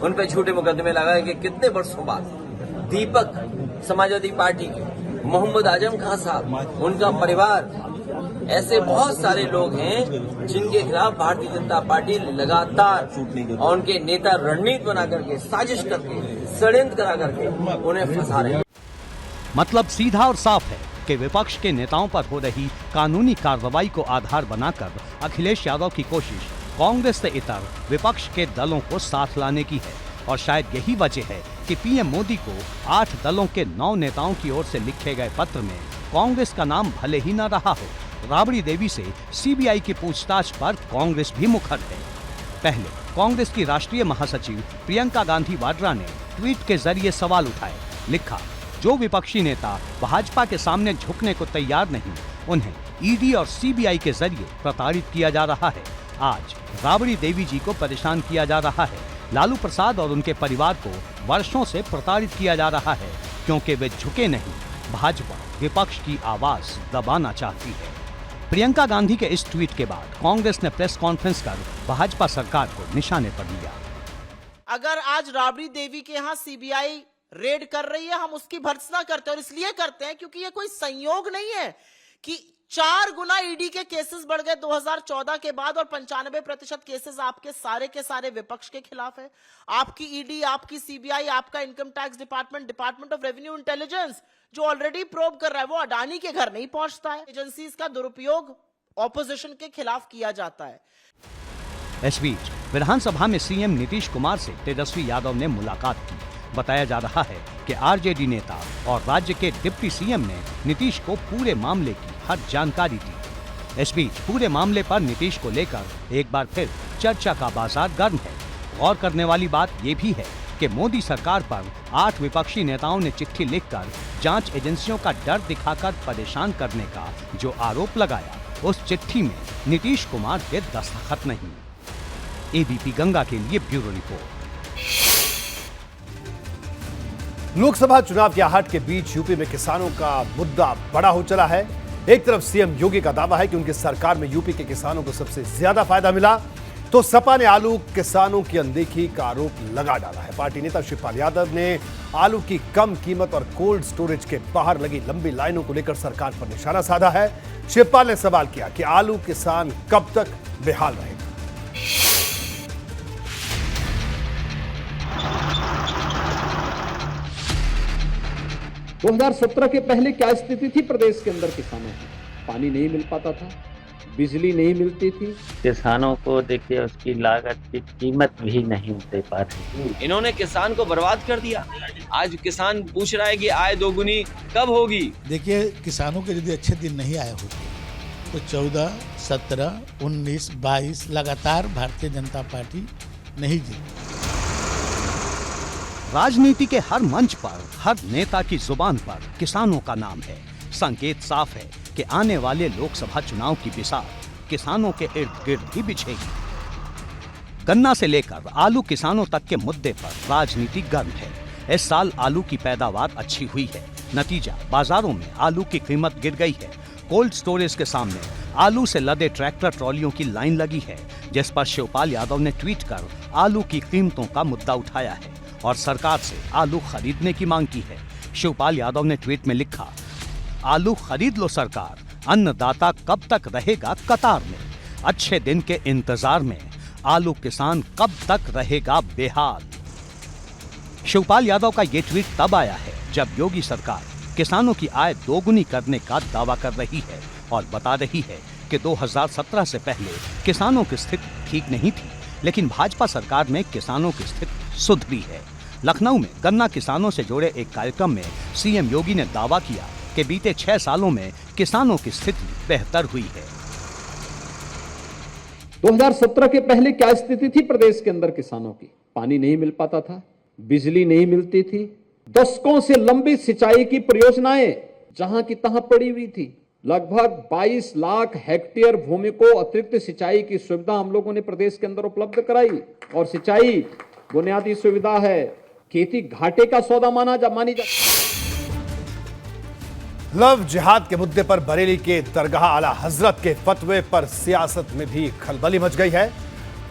Speaker 13: उन पे झूठे मुकदमे लगाए कि कितने वर्षों बाद दीपक समाजवादी पार्टी के, मोहम्मद आजम खान साहब, उनका परिवार, ऐसे बहुत सारे लोग हैं जिनके खिलाफ भारतीय जनता पार्टी लगातार और उनके नेता रणनीति बना करके, साजिश करके, षड्यंत्र करा करके उन्हें फंसा रहे हैं।
Speaker 3: मतलब सीधा और साफ है कि विपक्ष के नेताओं पर हो रही कानूनी कार्रवाई को आधार बनाकर अखिलेश यादव की कोशिश कांग्रेस से इतर विपक्ष के दलों को साथ लाने की है। और शायद यही वजह है कि पीएम मोदी को 8 दलों के 9 नेताओं की ओर से लिखे गए पत्र में कांग्रेस का नाम भले ही न रहा हो, राबड़ी देवी से सीबीआई की पूछताछ पर कांग्रेस भी मुखर है। पहले कांग्रेस की राष्ट्रीय महासचिव प्रियंका गांधी वाड्रा ने ट्वीट के जरिए सवाल उठाए। लिखा, जो विपक्षी नेता भाजपा के सामने झुकने को तैयार नहीं, उन्हें ईडी और सीबीआई के जरिए प्रताड़ित किया जा रहा है। आज राबड़ी देवी जी को परेशान किया जा रहा है। लालू प्रसाद और उनके परिवार को वर्षों से प्रताड़ित किया जा रहा है, क्योंकि वे झुके नहीं। भाजपा विपक्ष की आवाज दबाना चाहती है। प्रियंका गांधी के इस ट्वीट के बाद कांग्रेस ने प्रेस कॉन्फ्रेंस कर भाजपा सरकार को निशाने पर लिया।
Speaker 19: अगर आज राबड़ी देवी के यहाँ सीबीआई रेड कर रही है, हम उसकी भर्त्सना करते हैं, और इसलिए करते हैं क्योंकि ये कोई संयोग नहीं है कि 4 गुना ईडी के केसेस बढ़ गए 2014 के बाद, और 95% केसेस आपके सारे के सारे विपक्ष के खिलाफ है। आपकी ईडी, आपकी सीबीआई, आपका income tax department, department of revenue intelligence जो ऑलरेडी प्रोब कर रहा है, वो अडानी के घर नहीं पहुंचता है। एजेंसीज का दुरुपयोग ऑपोजिशन के खिलाफ किया जाता है।
Speaker 3: इस बीच विधानसभा में सीएम नीतीश कुमार से तेजस्वी यादव ने मुलाकात की। बताया जा रहा है कि आरजेडी नेता और राज्य के डिप्टी सीएम ने नीतीश को पूरे मामले की हर जानकारी दी। इस बीच पूरे मामले पर नीतीश को लेकर एक बार फिर चर्चा का बाजार गर्म है। गौर करने वाली बात ये भी है कि मोदी सरकार पर 8 विपक्षी नेताओं ने चिट्ठी लिखकर जांच एजेंसियों का डर दिखाकर परेशान करने का जो आरोप लगाया, उस चिट्ठी में नीतीश कुमार के दस्तखत नहीं। एबीपी गंगा के लिए ब्यूरो रिपोर्ट।
Speaker 1: लोकसभा चुनाव की आहट के बीच यूपी में किसानों का मुद्दा बड़ा हो चला है। एक तरफ सीएम योगी का दावा है कि उनकी सरकार में यूपी के किसानों को सबसे ज्यादा फायदा मिला, तो सपा ने आलू किसानों की अनदेखी का आरोप लगा डाला है। पार्टी नेता शिवपाल यादव ने आलू की कम कीमत और कोल्ड स्टोरेज के बाहर लगी लंबी लाइनों को लेकर सरकार पर निशाना साधा है। शिवपाल ने सवाल किया कि आलू किसान कब तक बेहाल रहेगा।
Speaker 20: 2017 के पहले क्या स्थिति थी प्रदेश के अंदर किसानों की? पानी नहीं मिल पाता था, बिजली नहीं मिलती थी,
Speaker 21: किसानों को देखिए उसकी लागत की कीमत भी नहीं दे पा रही।
Speaker 13: इन्होंने किसान को बर्बाद कर दिया। आज किसान पूछ रहा है कि आय दोगुनी कब होगी।
Speaker 17: देखिए, किसानों के यदि अच्छे दिन नहीं आए होते तो 14, 17, 19, 22 लगातार भारतीय जनता पार्टी नहीं जीती।
Speaker 3: राजनीति के हर मंच पर, हर नेता की जुबान पर किसानों का नाम है। संकेत साफ है कि आने वाले लोकसभा चुनाव की बिसात किसानों के इर्द गिर्द ही बिछेगी। गन्ना से लेकर आलू किसानों तक के मुद्दे पर राजनीति गर्म है। इस साल आलू की पैदावार अच्छी हुई है। नतीजा, बाजारों में आलू की कीमत गिर गई है। कोल्ड स्टोरेज के सामने आलू से लदे ट्रैक्टर ट्रॉलियों की लाइन लगी है, जिस पर शिवपाल यादव ने ट्वीट कर आलू की कीमतों का मुद्दा उठाया है और सरकार से आलू खरीदने की मांग की है। शिवपाल यादव ने ट्वीट में लिखा, आलू खरीद लो सरकार, अन्नदाता कब तक रहेगा कतार में। अच्छे दिन के इंतजार में आलू किसान कब तक रहेगा बेहाल। शिवपाल यादव का ये ट्वीट तब आया है जब योगी सरकार किसानों की आय दोगुनी करने का दावा कर रही है और बता रही है कि 2017 से पहले किसानों की स्थिति ठीक नहीं थी, लेकिन भाजपा सरकार में किसानों की स्थिति सुधरी है। लखनऊ में गन्ना किसानों से जुड़े एक कार्यक्रम में सीएम योगी ने दावा किया कि बीते 6 सालों में किसानों की स्थिति बेहतर हुई है।
Speaker 20: 2017 के पहले क्या स्थिति थी प्रदेश के अंदर किसानों की? पानी नहीं मिल पाता था, बिजली नहीं मिलती थी, दशकों से लंबी सिंचाई की परियोजनाएं जहां की तहां पड़ी हुई थी। लगभग 22 लाख हेक्टेयर भूमि को अतिरिक्त सिंचाई की सुविधा हम लोगों ने प्रदेश के अंदर उपलब्ध कराई। और सिंचाई बुनियादी सुविधा है, खेती घाटे का सौदा मानी जाती।
Speaker 1: लव जिहाद के मुद्दे पर बरेली के दरगाह आला हजरत के फतवे पर सियासत में भी खलबली मच गई है।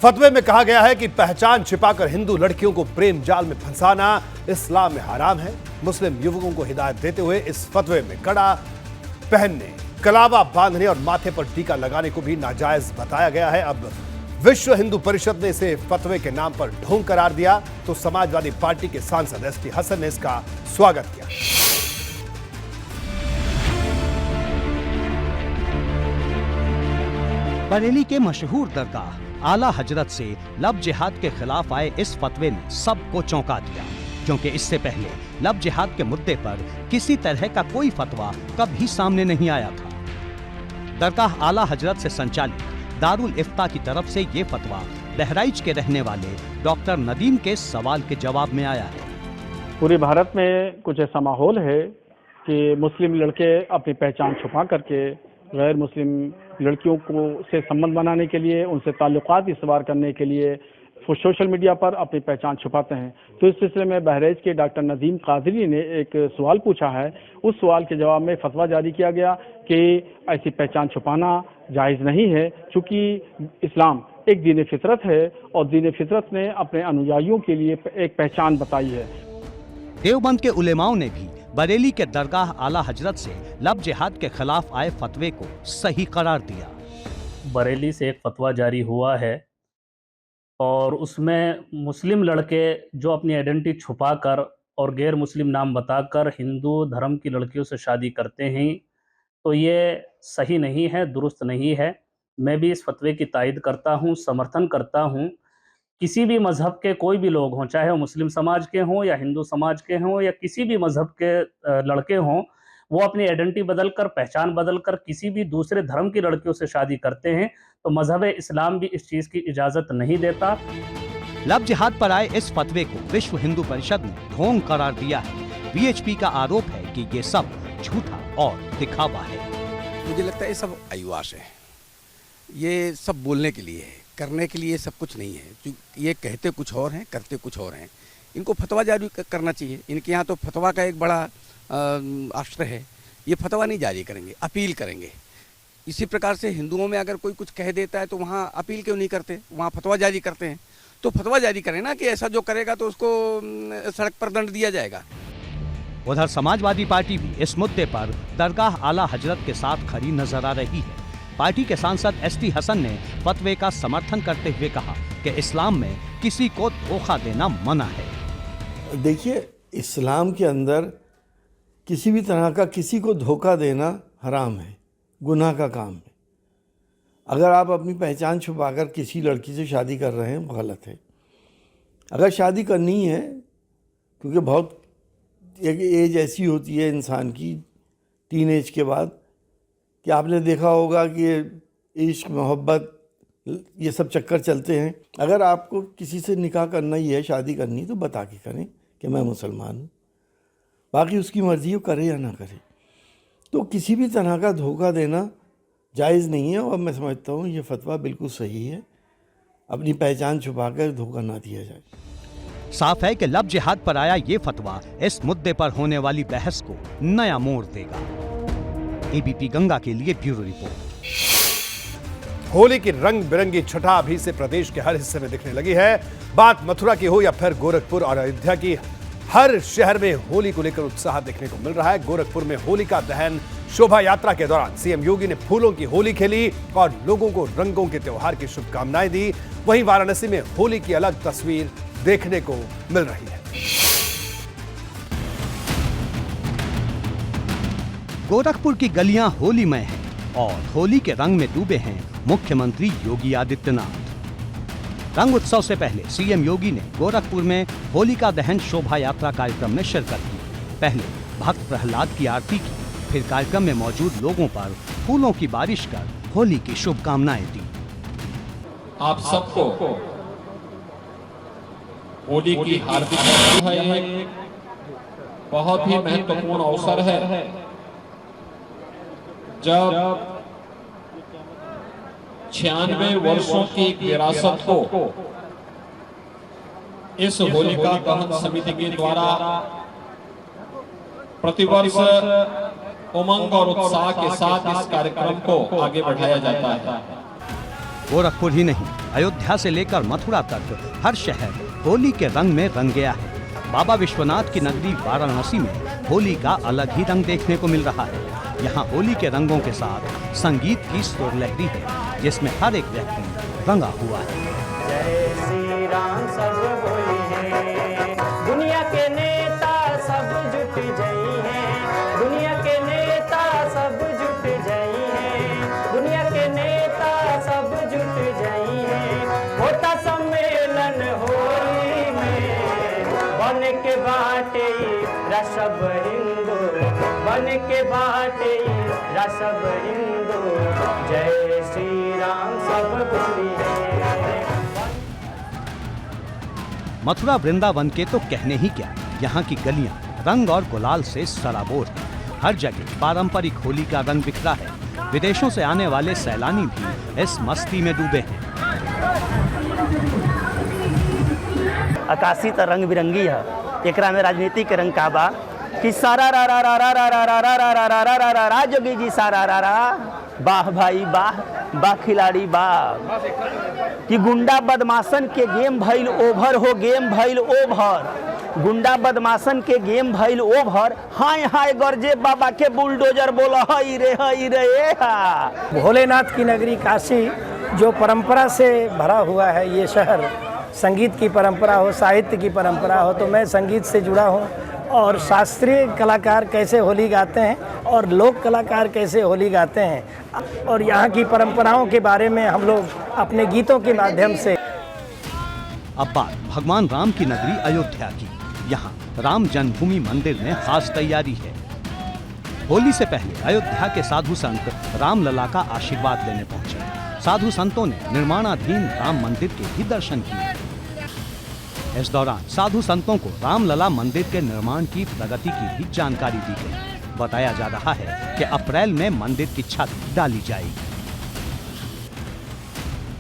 Speaker 1: फतवे में कहा गया है कि पहचान छिपाकर हिंदू लड़कियों को प्रेम जाल में फंसाना इस्लाम में हराम है। मुस्लिम युवकों को हिदायत देते हुए इस फतवे में कड़ा पहनने, कलावा बांधने और माथे पर टीका लगाने को भी नाजायज बताया गया है। अब विश्व हिंदू परिषद ने इसे फतवे के नाम पर ढोंग करार दिया तो समाजवादी पार्टी के सांसद एसटी हसन ने इसका स्वागत किया।
Speaker 3: बरेली के मशहूर दरगाह आला हजरत से लव जिहाद के खिलाफ आए इस फतवे ने सबको चौंका दिया, क्योंकि इससे पहले लव जिहाद के मुद्दे पर किसी तरह का कोई फतवा कभी सामने नहीं आया था। दरगाह आला हजरत से संचालित दारुल इफ्ता की तरफ से ये फतवा बहराइच के रहने वाले डॉक्टर नदीम के सवाल के जवाब में आया है।
Speaker 2: पूरे भारत में कुछ ऐसा माहौल है कि मुस्लिम लड़के अपनी पहचान छुपा करके गैर मुस्लिम लड़कियों को से संबंध बनाने के लिए, उनसे ताल्लुकात इस्तवार करने के लिए सोशल मीडिया पर अपनी पहचान छुपाते हैं। तो इस सिलसिले में बहराइच के डॉक्टर नदीम कादरी ने एक सवाल पूछा है। उस सवाल के जवाब में फतवा जारी किया गया कि ऐसी पहचान छुपाना जायज़ नहीं है, क्योंकि इस्लाम एक दीन फितरत है और दीन फितरत ने अपने अनुयायियों के लिए एक पहचान बताई है।
Speaker 3: देवबंद के उलेमाओं ने भी बरेली के दरगाह आला हजरत से लव जिहाद के खिलाफ आए फतवे को सही करार दिया।
Speaker 22: बरेली से एक फतवा जारी हुआ है और उसमें मुस्लिम लड़के जो अपनी आइडेंटिटी छुपाकर और गैर मुस्लिम नाम बताकर हिंदू धर्म की लड़कियों से शादी करते हैं, तो ये सही नहीं है, दुरुस्त नहीं है। मैं भी इस फतवे की तायद करता हूँ, समर्थन करता हूँ। किसी भी मज़हब के कोई भी लोग हों, चाहे वो मुस्लिम समाज के हों या हिंदू समाज के हों या किसी भी मज़हब के लड़के हों, वो अपनी आइडेंटिटी बदलकर, पहचान बदलकर किसी भी दूसरे धर्म की लड़कियों से शादी करते हैं, तो मज़हब इस्लाम भी इस चीज़ की इजाज़त नहीं देता।
Speaker 3: लव जिहाद पर आए इस फतवे को विश्व हिंदू परिषद ने ढोंग करार दिया है। वीएचपी का आरोप है कि ये सब झूठा और दिखावा है।
Speaker 23: मुझे लगता है ये सब अय्याश है, ये सब बोलने के लिए है, करने के लिए सब कुछ नहीं है। ये कहते कुछ और हैं, करते कुछ और हैं। इनको फतवा जारी करना चाहिए। इनके यहाँ तो फतवा का एक बड़ा अस्त्र है। ये फतवा नहीं जारी करेंगे, अपील करेंगे। इसी प्रकार से हिंदुओं में अगर कोई कुछ कह देता है तो वहाँ अपील क्यों नहीं करते, वहाँ फतवा जारी करते हैं। तो फतवा जारी करें ना कि ऐसा जो करेगा तो उसको सड़क पर दंड दिया जाएगा।
Speaker 3: उधर समाजवादी पार्टी भी इस मुद्दे पर दरगाह आला हजरत के साथ खड़ी नजर आ रही है। पार्टी के सांसद एसटी हसन ने फतवे का समर्थन करते हुए कहा कि इस्लाम में किसी को धोखा देना मना है।
Speaker 24: देखिए, इस्लाम के अंदर किसी भी तरह का किसी को धोखा देना हराम है, गुनाह का काम है। अगर आप अपनी पहचान छुपाकर किसी लड़की से शादी कर रहे हैं, गलत है। अगर शादी करनी है, क्योंकि बहुत एक एज ऐसी होती है इंसान की टीन एज के बाद कि आपने देखा होगा कि इश्क, मोहब्बत, ये सब चक्कर चलते हैं। अगर आपको किसी से निकाह करना ही है, शादी करनी, तो बता के करें कि मैं मुसलमान हूँ। बाकी उसकी मर्ज़ी हो, करे या ना करे। तो किसी भी तरह का धोखा देना जायज़ नहीं है और मैं समझता हूँ ये फतवा बिल्कुल सही है। अपनी पहचान छुपाकर धोखा ना दिया जाए।
Speaker 3: साफ है कि लव जिहाद पर आया ये फतवा इस मुद्दे पर होने वाली बहस को नया मोड़ देगा। एबीपी गंगा के लिए ब्यूरो रिपोर्ट।
Speaker 1: होली की रंग बिरंगी छटा अभी से प्रदेश के हर हिस्से में दिखने लगी है। बात मथुरा की हो या फिर गोरखपुर और अयोध्या की, हर शहर में होली को लेकर उत्साह देखने को मिल रहा है। गोरखपुर में होलिका दहन शोभा यात्रा के दौरान सीएम योगी ने फूलों की होली खेली और लोगों को रंगों के त्योहार की शुभकामनाएं दी। वहीं वाराणसी में होली की अलग तस्वीर देखने को मिल रही है।
Speaker 3: गोरखपुर की गलियां होलीमय हैं और होली के रंग में डूबे हैं मुख्यमंत्री योगी आदित्यनाथ। रंग उत्सव से पहले सीएम योगी ने गोरखपुर में होलिका दहन शोभा यात्रा कार्यक्रम में शिरकत की। पहले भक्त प्रहलाद की आरती की, फिर कार्यक्रम में मौजूद लोगों पर फूलों की बारिश कर होली की शुभकामनाएं दी।
Speaker 5: आप सबको होली की हार्दिक बधाई है। बहुत ही महत्वपूर्ण अवसर है जब 96 वर्षों की विरासत को इस होलिका दहन समिति के द्वारा प्रतिवर्ष उमंग और उत्साह के साथ इस कार्यक्रम को आगे बढ़ाया जाता है।
Speaker 3: गोरखपुर ही नहीं, अयोध्या से लेकर मथुरा तक हर शहर होली के रंग में रंग गया है। बाबा विश्वनाथ की नगरी वाराणसी में होली का अलग ही रंग देखने को मिल रहा है। यहाँ होली के रंगों के साथ संगीत की सुरलहरी है, जिसमें हर एक व्यक्ति रंगा हुआ है।
Speaker 7: जय श्री राम सब बोली है, दुनिया के नेता सब जुट गई हैं, दुनिया के नेता सब जुट गई हैं, दुनिया के नेता सब जुट गई हैं। होता सम्मेलन होली में, बन के बाटे रसब हिंदू, बन के बाटे रसब हिंदू, जय श्री राम सब बोली है।
Speaker 3: मथुरा वृंदावन के तो कहने ही क्या, यहाँ की गलियां रंग और गुलाल से सराबोर हैं। हर जगह पारंपरिक होली का रंग बिखरा है। विदेशों से आने वाले सैलानी भी इस मस्ती में डूबे हैं।
Speaker 8: आकाशी तो रंग बिरंगी है, एकरा में राजनीति के रंग का बा कि सारा रा रा रा रा रा रा रा रा रा रा रा रा रा रा रा जोगी जी सारा रा रा, वाह भाई वाह, वाह खिलाड़ी वाह, कि गुंडा बदमाशन के गेम भइल ओभर हो, गेम भइल ओभर, गुंडा बदमाशन के गेम भइल ओभर, हाय हाय गरजे बाबा के बुलडोजर बोला हई रे हा।
Speaker 10: भोलेनाथ की नगरी काशी जो परंपरा से भरा हुआ है, ये शहर संगीत की परंपरा हो, साहित्य की परंपरा हो, तो मैं संगीत से जुड़ा हूँ और शास्त्रीय कलाकार कैसे होली गाते हैं और लोक कलाकार कैसे होली गाते हैं, और यहाँ की परंपराओं के बारे में हम लोग अपने गीतों के माध्यम से।
Speaker 3: अब बात भगवान राम की नगरी अयोध्या की। यहाँ राम जन्मभूमि मंदिर में खास तैयारी है। होली से पहले अयोध्या के साधु संत रामलला का आशीर्वाद लेने पहुंचे। साधु संतों ने निर्माणाधीन राम मंदिर के भी दर्शन किए। इस दौरान साधु संतों को रामलला मंदिर के निर्माण की प्रगति की भी जानकारी दी गई। बताया जा रहा है कि अप्रैल में मंदिर की छत डाली जाएगी।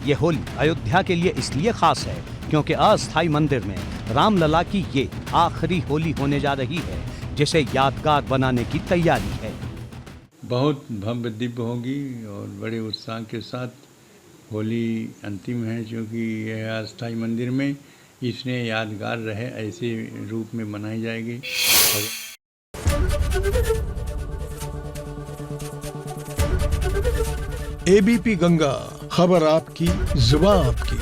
Speaker 3: ये होली अयोध्या के लिए इसलिए खास है क्योंकि अस्थायी मंदिर में रामलला की ये आखिरी होली होने जा रही है, जिसे यादगार बनाने की तैयारी है।
Speaker 25: बहुत भव्य दिव्य होगी और बड़े उत्साह के साथ होली अंतिम है, क्योंकि यह अस्थायी मंदिर में इसने यादगार रहे ऐसे रूप में मनाई जाएगी।
Speaker 26: एबीपी गंगा, खबर आपकी, जुबान आपकी।